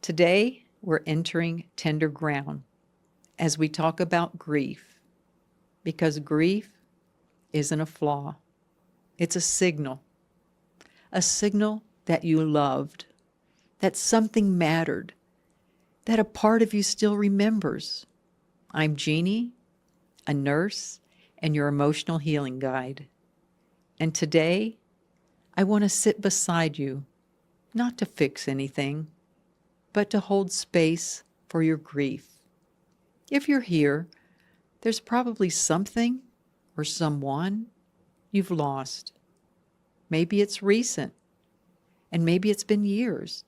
Today, we're entering tender ground as we talk about grief, because grief isn't a flaw. It's a signal that you loved, that something mattered, that a part of you still remembers. I'm Jeanne, a nurse and your emotional healing guide. And today, I want to sit beside you, not to fix anything, but to hold space for your grief. If you're here, there's probably something or someone you've lost. Maybe it's recent, and maybe it's been years.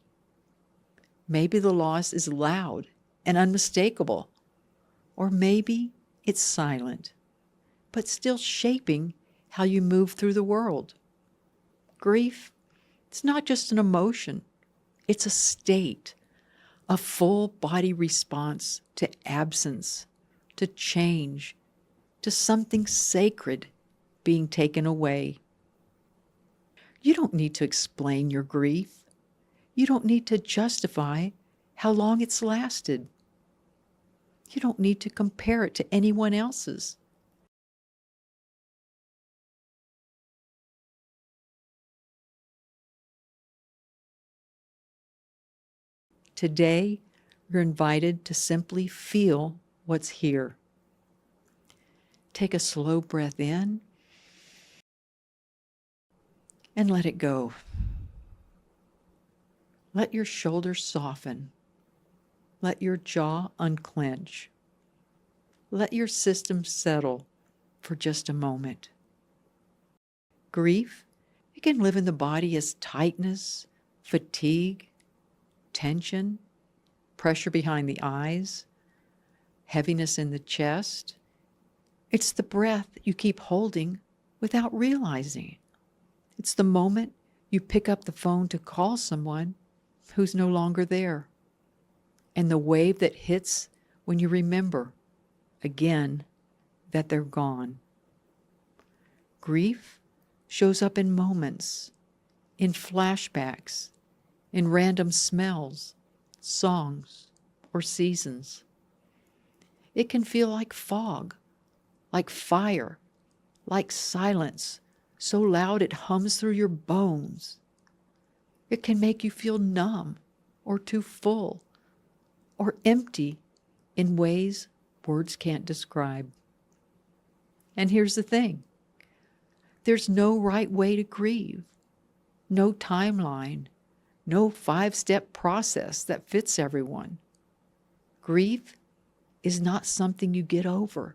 Maybe the loss is loud and unmistakable, or maybe it's silent, but still shaping how you move through the world. Grief, it's not just an emotion, it's a state, a full body response to absence, to change, to something sacred being taken away. You don't need to explain your grief. You don't need to justify how long it's lasted. You don't need to compare it to anyone else's. Today, you're invited to simply feel what's here. Take a slow breath in and let it go. Let your shoulders soften. Let your jaw unclench. Let your system settle for just a moment. Grief, it can live in the body as tightness, fatigue, tension, pressure behind the eyes, heaviness in the chest. It's the breath you keep holding without realizing it. It's the moment you pick up the phone to call someone who's no longer there. And the wave that hits when you remember, again, that they're gone. Grief shows up in moments, in flashbacks, in random smells, songs, or seasons. It can feel like fog, like fire, like silence, so loud it hums through your bones. It can make you feel numb or too full or empty in ways words can't describe. And here's the thing. There's no right way to grieve, no timeline, no 5-step process that fits everyone. Grief is not something you get over.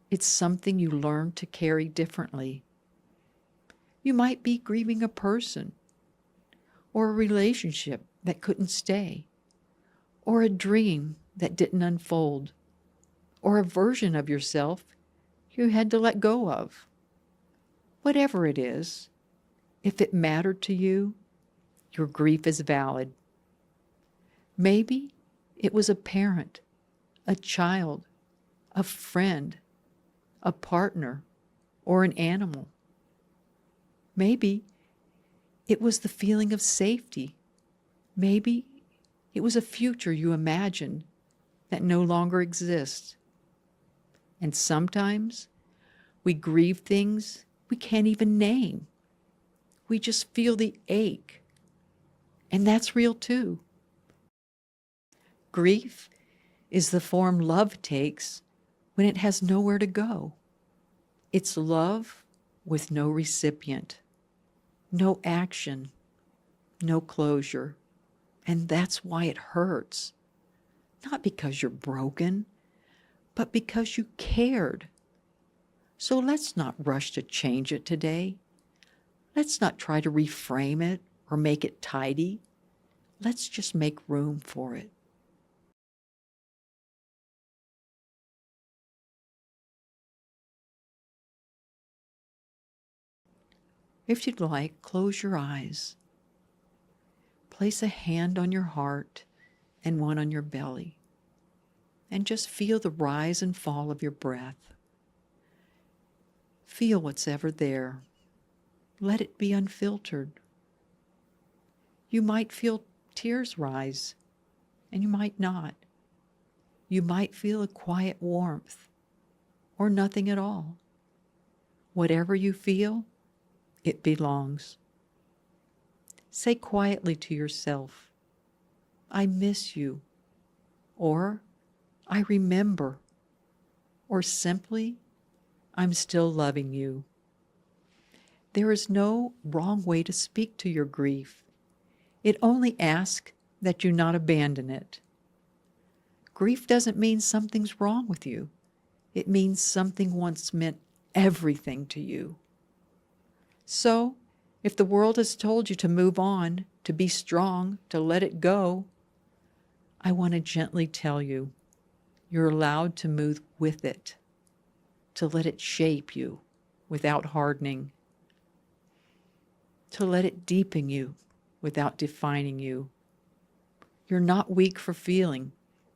It's something you learn to carry differently. You might be grieving a person, or a relationship that couldn't stay, or a dream that didn't unfold, or a version of yourself you had to let go of. Whatever it is, if it mattered to you, your grief is valid. Maybe it was a parent, a child, a friend, a partner, or an animal. Maybe it was the feeling of safety. Maybe it was a future you imagined that no longer exists. And sometimes we grieve things we can't even name. We just feel the ache. And that's real too. Grief is the form love takes when it has nowhere to go. It's love with no recipient, no action, no closure. And that's why it hurts. Not because you're broken, but because you cared. So let's not rush to change it today. Let's not try to reframe it or make it tidy. Let's just make room for it. If you'd like, close your eyes. Place a hand on your heart and one on your belly, and just feel the rise and fall of your breath. Feel what's ever there. Let it be unfiltered. You might feel tears rise. and you might not. You might feel a quiet warmth or nothing at all. Whatever you feel, it belongs. Say quietly to yourself, I miss you, or I remember, or simply, I'm still loving you. There is no wrong way to speak to your grief. It only asks that you not abandon it. Grief doesn't mean something's wrong with you. It means something once meant everything to you. So, if the world has told you to move on, to be strong, to let it go, I want to gently tell you, you're allowed to move with it, to let it shape you without hardening, to let it deepen you without defining you. You're not weak for feeling.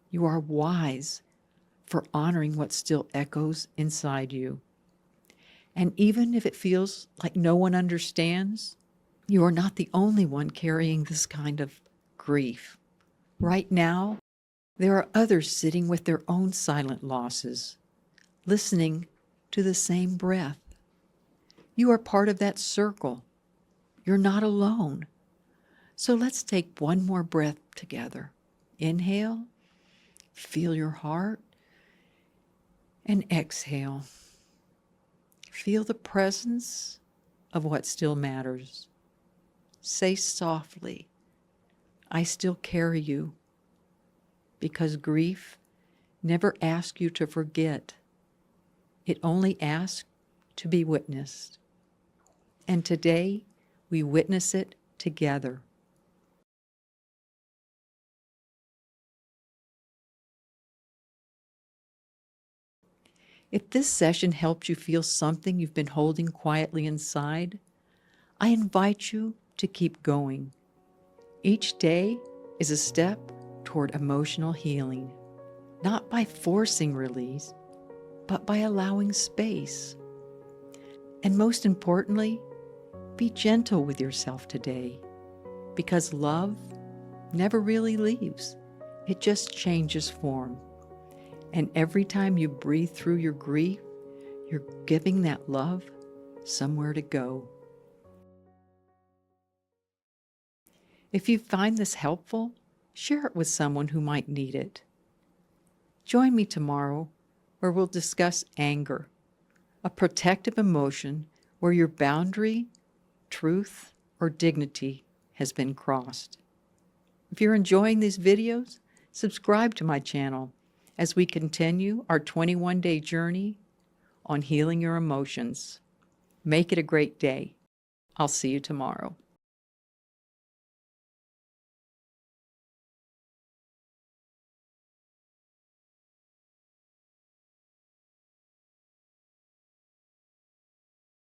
You are wise for honoring what still echoes inside you. And even if it feels like no one understands, you are not the only one carrying this kind of grief. Right now, there are others sitting with their own silent losses, listening to the same breath. You are part of that circle. You're not alone. So let's take one more breath together. Inhale, feel your heart, and exhale. Feel the presence of what still matters. Say softly, I still carry you, because grief never asks you to forget. It only asks to be witnessed. And today, we witness it together. If this session helped you feel something you've been holding quietly inside, I invite you to keep going. Each day is a step toward emotional healing, not by forcing release, but by allowing space. And most importantly, be gentle with yourself today, because love never really leaves. It just changes form. And every time you breathe through your grief, you're giving that love somewhere to go. If you find this helpful, share it with someone who might need it. Join me tomorrow where we'll discuss anger, a protective emotion where your boundary, truth, or dignity has been crossed. If you're enjoying these videos, subscribe to my channel as we continue our 21-day journey on healing your emotions. Make it a great day. I'll see you tomorrow.